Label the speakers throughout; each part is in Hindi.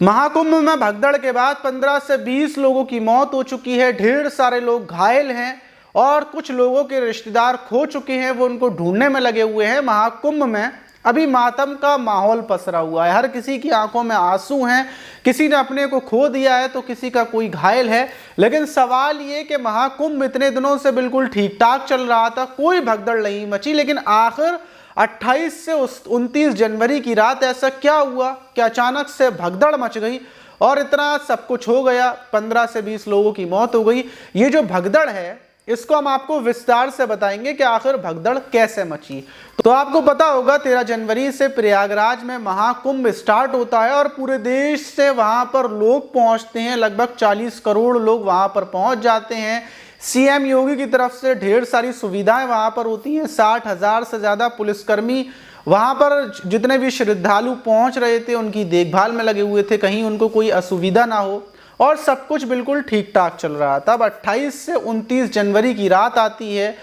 Speaker 1: महाकुंभ में भगदड़ के बाद 15 से 20 लोगों की मौत हो चुकी है, ढेर सारे लोग घायल हैं और कुछ लोगों के रिश्तेदार खो चुके हैं, वो उनको ढूंढने में लगे हुए हैं। महाकुंभ में अभी मातम का माहौल पसरा हुआ है, हर किसी की आंखों में आंसू हैं, किसी ने अपने को खो दिया है तो किसी का कोई घायल है। लेकिन सवाल ये कि महाकुंभ इतने दिनों से बिल्कुल ठीक ठाक चल रहा था, कोई भगदड़ नहीं मची, लेकिन आखिर 28 से 29 जनवरी की रात ऐसा क्या हुआ कि अचानक से भगदड़ मच गई और इतना सब कुछ हो गया, 15 से 20 लोगों की मौत हो गई। ये जो भगदड़ है इसको हम आपको विस्तार से बताएंगे कि आखिर भगदड़ कैसे मची। तो आपको पता होगा 13 जनवरी से प्रयागराज में महाकुंभ स्टार्ट होता है और पूरे देश से वहां पर लोग पहुंचते हैं, लगभग 40 करोड़ लोग वहां पर पहुंच जाते हैं। सीएम योगी की तरफ से ढेर सारी सुविधाएं वहां पर होती हैं, 60,000 से ज़्यादा पुलिसकर्मी वहां पर जितने भी श्रद्धालु पहुंच रहे थे उनकी देखभाल में लगे हुए थे, कहीं उनको कोई असुविधा ना हो और सब कुछ बिल्कुल ठीक ठाक चल रहा था। अब 28 से 29 जनवरी की रात आती है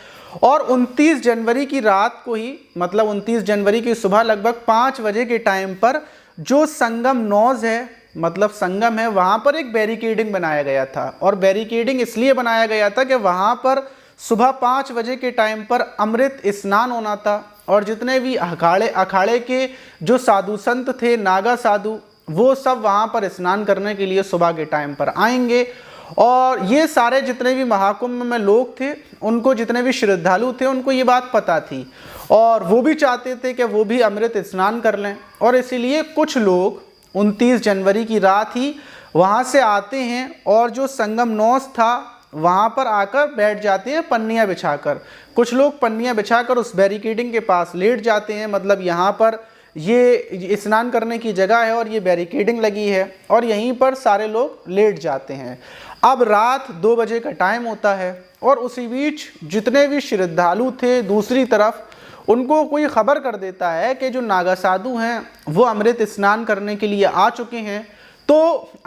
Speaker 1: और 29 जनवरी की रात को ही, मतलब 29 जनवरी की सुबह लगभग 5 बजे के टाइम पर जो संगम नौज है, मतलब संगम है, वहां पर एक बैरिकेडिंग बनाया गया था। और बैरिकेडिंग इसलिए बनाया गया था कि वहां पर सुबह 5 बजे के टाइम पर अमृत स्नान होना था और जितने भी अखाड़े के जो साधु संत थे, नागा साधु, वो सब वहां पर स्नान करने के लिए सुबह के टाइम पर आएंगे। और ये सारे जितने भी महाकुंभ में लोग थे, उनको जितने भी श्रद्धालु थे, उनको ये बात पता थी और वो भी चाहते थे कि वो भी अमृत स्नान कर लें। और इसीलिए कुछ लोग 29 जनवरी की रात ही वहाँ से आते हैं और जो संगम नौज था वहाँ पर आकर बैठ जाते हैं पन्नियाँ बिछाकर। कुछ लोग पन्नियाँ बिछाकर उस बैरिकेडिंग के पास लेट जाते हैं, मतलब यहाँ पर ये स्नान करने की जगह है और ये बैरिकेडिंग लगी है और यहीं पर सारे लोग लेट जाते हैं। अब रात 2 बजे का टाइम होता है और उसी बीच जितने भी श्रद्धालु थे दूसरी तरफ, उनको कोई खबर कर देता है कि जो नागा साधु हैं वो अमृत स्नान करने के लिए आ चुके हैं। तो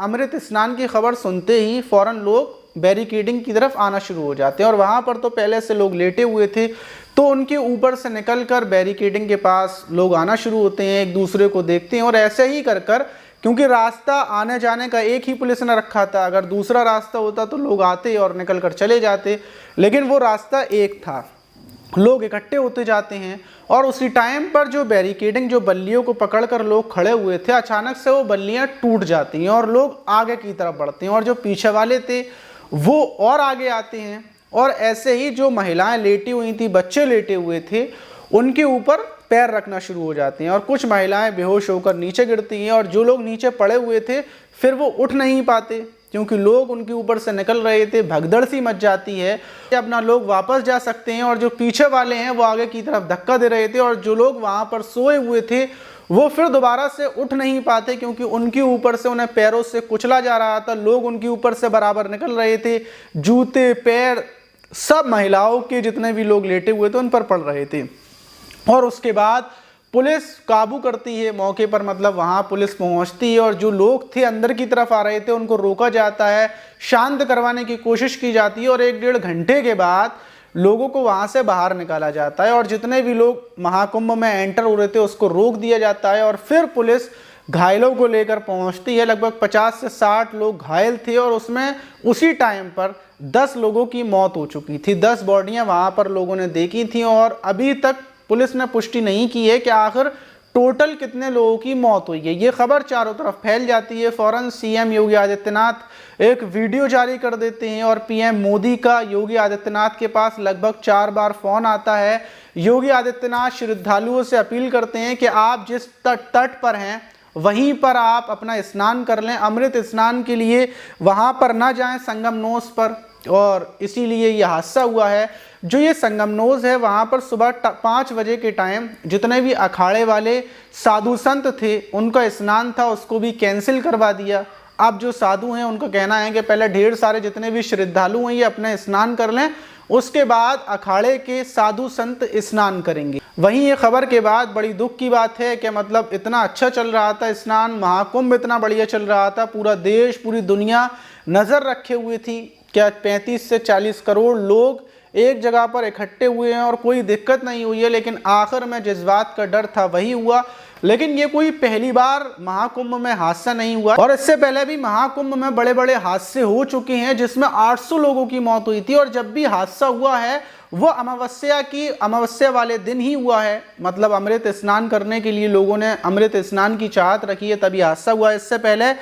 Speaker 1: अमृत स्नान की खबर सुनते ही फ़ौरन लोग बैरिकेडिंग की तरफ आना शुरू हो जाते हैं और वहाँ पर तो पहले से लोग लेटे हुए थे, तो उनके ऊपर से निकलकर बैरिकेडिंग के पास लोग आना शुरू होते हैं, एक दूसरे को देखते हैं और ऐसे ही कर क्योंकि रास्ता आने जाने का एक ही पुलिस ने रखा था, अगर दूसरा रास्ता होता तो लोग आते और निकल कर चले जाते, लेकिन वो रास्ता एक था। लोग इकट्ठे होते जाते हैं और उसी टाइम पर जो बैरिकेडिंग, जो बल्लियों को पकड़कर लोग खड़े हुए थे, अचानक से वो बल्लियां टूट जाती हैं और लोग आगे की तरफ बढ़ते हैं और जो पीछे वाले थे वो और आगे आते हैं। और ऐसे ही जो महिलाएं लेटी हुई थी, बच्चे लेटे हुए थे, उनके ऊपर पैर रखना शुरू हो जाते हैं और कुछ महिलाएं बेहोश होकर नीचे गिरती हैं और जो लोग नीचे पड़े हुए थे फिर वो उठ नहीं पाते क्योंकि लोग उनके ऊपर से निकल रहे थे। भगदड़ सी मच जाती है, अपना लोग वापस जा सकते हैं और जो पीछे वाले हैं वो आगे की तरफ धक्का दे रहे थे और जो लोग वहां पर सोए हुए थे वो फिर दोबारा से उठ नहीं पाते क्योंकि उनके ऊपर से उन्हें पैरों से कुचला जा रहा था। लोग उनके ऊपर से बराबर निकल रहे थे, जूते पैर सब महिलाओं के जितने भी लोग लेटे हुए थे उन पर पड़ रहे थे। और उसके बाद पुलिस काबू करती है मौके पर, मतलब वहां पुलिस पहुंचती है और जो लोग थे अंदर की तरफ आ रहे थे उनको रोका जाता है, शांत करवाने की कोशिश की जाती है और 1-1.5 घंटे के बाद लोगों को वहां से बाहर निकाला जाता है और जितने भी लोग महाकुंभ में एंटर हो रहे थे उसको रोक दिया जाता है और फिर पुलिस घायलों को लेकर पहुंचती है। लगभग 50 से 60 लोग घायल थे और उसमें उसी टाइम पर 10 लोगों की मौत हो चुकी थी। 10 बॉडियां वहां पर लोगों ने देखी थी और अभी तक पुलिस ने पुष्टि नहीं की है कि आखिर टोटल कितने लोगों की मौत हुई है। ये खबर चारों तरफ फैल जाती है। फौरन सीएम योगी आदित्यनाथ एक वीडियो जारी कर देते हैं और पीएम मोदी का योगी आदित्यनाथ के पास लगभग 4 बार फोन आता है। योगी आदित्यनाथ श्रद्धालुओं से अपील करते हैं कि आप जिस तट पर हैं वहीं पर आप अपना स्नान कर लें, अमृत स्नान के लिए वहां पर ना जाएं संगम नौज पर। और इसीलिए यह हादसा हुआ है। जो ये संगम नौज है वहां पर सुबह 5 बजे के टाइम जितने भी अखाड़े वाले साधु संत थे उनका स्नान था उसको भी कैंसिल करवा दिया। अब जो साधु हैं उनका कहना है कि पहले ढेर सारे जितने भी श्रद्धालु हैं ये अपने स्नान कर लें, उसके बाद अखाड़े के साधु संत स्नान करेंगे। वहीं ये खबर के बाद बड़ी दुख की बात है कि मतलब इतना अच्छा चल रहा था स्नान, महाकुंभ इतना बढ़िया चल रहा था, पूरा देश पूरी दुनिया नज़र रखे हुए थी, क्या 35 से 40 करोड़ लोग एक जगह पर इकट्ठे हुए हैं और कोई दिक्कत नहीं हुई है। लेकिन आखिर में जिस बात का डर था वही हुआ। लेकिन ये कोई पहली बार महाकुंभ में हादसा नहीं हुआ और इससे पहले भी महाकुंभ में बड़े बड़े हादसे हो चुके हैं जिसमें 800 लोगों की मौत हुई थी। और जब भी हादसा हुआ है वो अमावस्या वाले दिन ही हुआ है, मतलब अमृत स्नान करने के लिए लोगों ने अमृत स्नान की चाहत रखी है तभी हादसा हुआ। इससे पहले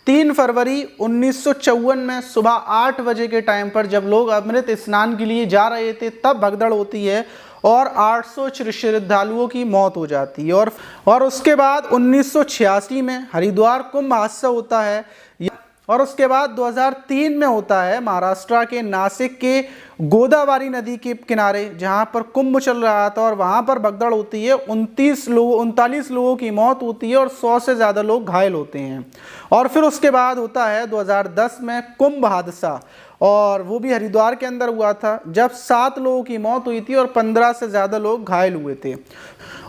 Speaker 1: 3 फरवरी 1954 में सुबह 8 बजे के टाइम पर जब लोग अमृत स्नान के लिए जा रहे थे तब भगदड़ होती है और 800 श्रद्धालुओं की मौत हो जाती है। और उसके बाद 1986 में हरिद्वार कुंभ हादसा होता है और उसके बाद 2003 में होता है महाराष्ट्र के नासिक के गोदावरी नदी के किनारे जहां पर कुंभ चल रहा था और वहां पर भगदड़ होती है। 39 लोगों की मौत होती है और 100 से ज़्यादा लोग घायल होते हैं। और फिर उसके बाद होता है 2010 में कुंभ हादसा और वो भी हरिद्वार के अंदर हुआ था जब 7 लोगों की मौत हुई थी और 15 से ज़्यादा लोग घायल हुए थे।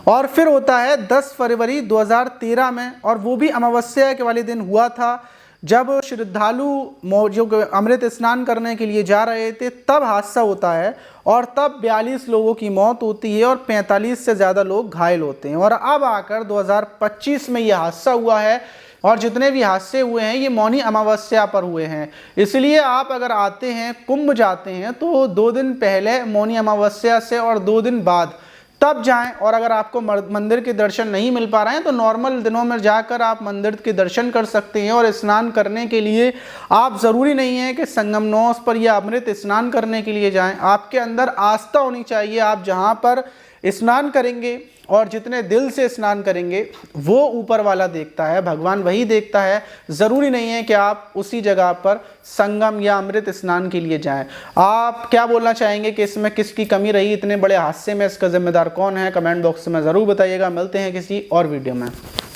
Speaker 1: और फिर होता है 10 फरवरी 2013 में और वो भी अमावस्या के वाले दिन हुआ था जब श्रद्धालु जो अमृत स्नान करने के लिए जा रहे थे तब हादसा होता है और तब 42 लोगों की मौत होती है और 45 से ज़्यादा लोग घायल होते हैं। और अब आकर 2025 में ये हादसा हुआ है और जितने भी हादसे हुए हैं ये मौनी अमावस्या पर हुए हैं। इसलिए आप अगर आते हैं कुंभ जाते हैं तो 2 दिन पहले मौनी अमावस्या से और 2 दिन बाद तब जाएं। और अगर आपको मंदिर के दर्शन नहीं मिल पा रहे हैं तो नॉर्मल दिनों में जाकर आप मंदिर के दर्शन कर सकते हैं। और स्नान करने के लिए आप ज़रूरी नहीं है कि संगमनोस पर या अमृत स्नान करने के लिए जाएं। आपके अंदर आस्था होनी चाहिए। आप जहां पर स्नान करेंगे और जितने दिल से स्नान करेंगे वो ऊपर वाला देखता है, भगवान वही देखता है। ज़रूरी नहीं है कि आप उसी जगह पर संगम या अमृत स्नान के लिए जाएं। आप क्या बोलना चाहेंगे कि इसमें किसकी कमी रही, इतने बड़े हादसे में इसका जिम्मेदार कौन है? कमेंट बॉक्स में ज़रूर बताइएगा। मिलते हैं किसी और वीडियो में।